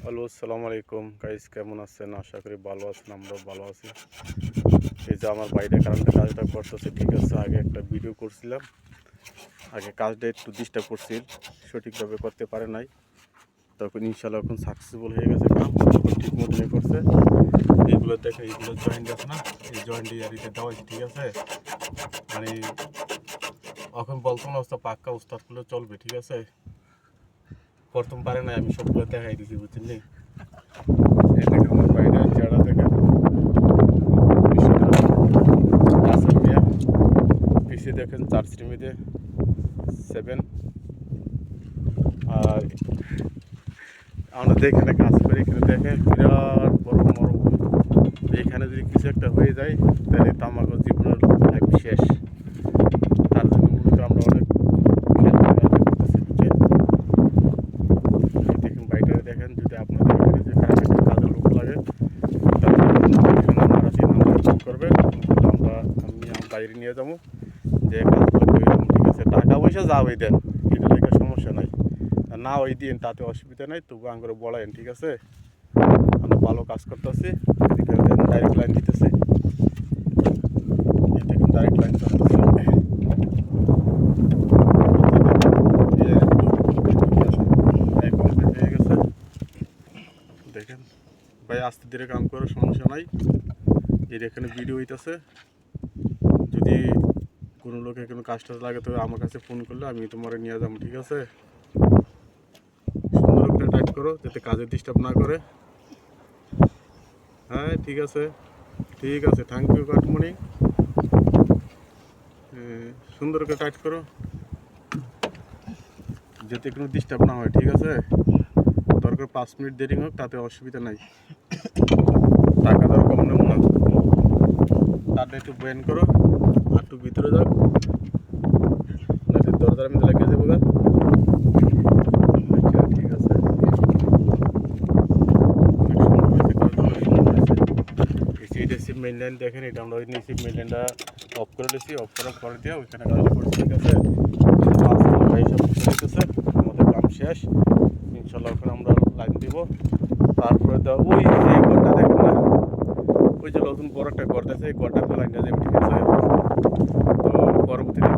Hello, আসসালামু আলাইকুম guys, কেমন আছেন? আশা করি ভালো আছেন। আমরাও ভালো আছি। এই যে আমার বাইরে কারেন্টের কাজটা করতেছে, ঠিক আছে। আগে একটা ভিডিও করছিলাম, আগে কাজটা একটু ডিস্টার্ব করছিল, সঠিকভাবে করতে পারে নাই। তখন ইনশাল্লাহ এখন সাকসেসফুল হয়ে গেছে, কাম তখন ঠিক মতনই করছে। এইগুলো দেখে, এইগুলো জয়েন্ট আছে না, এই জয়েন্ট ইয়ারিতে দেওয়া হয়েছে, ঠিক আছে। মানে এখন বলতো না ওস্তাদ, পাক্কা উস্তাদ করলে চলবে, ঠিক আছে। প্রথম পারে নাই, আমি সবগুলো দেখাই দিচ্ছি, বুঝছেন। এই দেখেন আমার বাইরে চেহারা দেখেন, রাসেল মিয়া পিছিয়ে দেখেন 4 শ্রেণীতে 7। আর আমরা যেখানে কাজ করি এখানে দেখেন বিরাট বড় মরুভূমি। এখানে যদি কিছু একটা হয়ে যায় তাহলে তো আমার জীবনের লাইফ শেষ। তার জন্য মূলত আমরা অনেক খেয়াল করতেছি, বুঝছেন। দেখেন বাইরে দেখেন, যদি আপনাদের এখানে যে কারেন্টের কাজের লোক লাগে তাহলে নাম্বার করবে, আমি বাইরে নিয়ে যাবো, যে কাজগুলো করে দেবো, ঠিক আছে। টাকা পয়সা যা ওই দেন, এটা লেগে সমস্যা নাই, না ওই দিন তাতে অসুবিধা নাই, তবু আঙ্গুরে বলায়েন, ঠিক আছে। আমরা ভালো কাজ করতেছি, এখানে ডাইরেক্ট লাইন দিতেছি, দেখুন ডাইরেক্ট লাইন চলতেছে। কমপ্লিট হয়ে গেছে, দেখেন ভাই আস্তে ধীরে কাম করে, সমস্যা নাই। এর এখানে ভিডিও হইতেছে, যদি কোনো লোক এখানে কাজ টাজ লাগে তবে আমার কাছে ফোন করলে আমি তোমার নিয়ে যাবো, ঠিক আছে। সুন্দর করে টাইট করো যাতে কাজে ডিস্টার্ব না করে। হ্যাঁ ঠিক আছে, ঠিক আছে, থ্যাংক ইউ কাটমণি। সুন্দর করে টাইট করো যাতে কোনো ডিস্টার্ব না হয়, ঠিক আছে। দরকার 5 মিনিট দেরি হোক, তাতে অসুবিধা নাই। টাকা দর কম নেব না, তাতে একটু বয়ান করো, আর একটু ভিতরে যাও, দরদার আমি লাগিয়ে দেবো গা। আচ্ছা ঠিক আছে, মেইন লাইন দেখেন, এটা আমরা ওই নিয়েছি, মেইন লাইনটা অফ করে দিয়েছি, অফ করার পরে দিয়ে ওইখানে কাজটা করছি, ঠিক আছে। চলতেছে, আমাদের কাম শেষ ইনশাল্লাহ। ওখানে আমরা লাইন দিব, তারপরে তো ওই যে ঘরটা দেখেন না, ওই যে নতুন বড় একটা ঘর আছে, এই ঘরটা লাইনটা যাবে, ঠিক আছে। তো পরবর্তীতে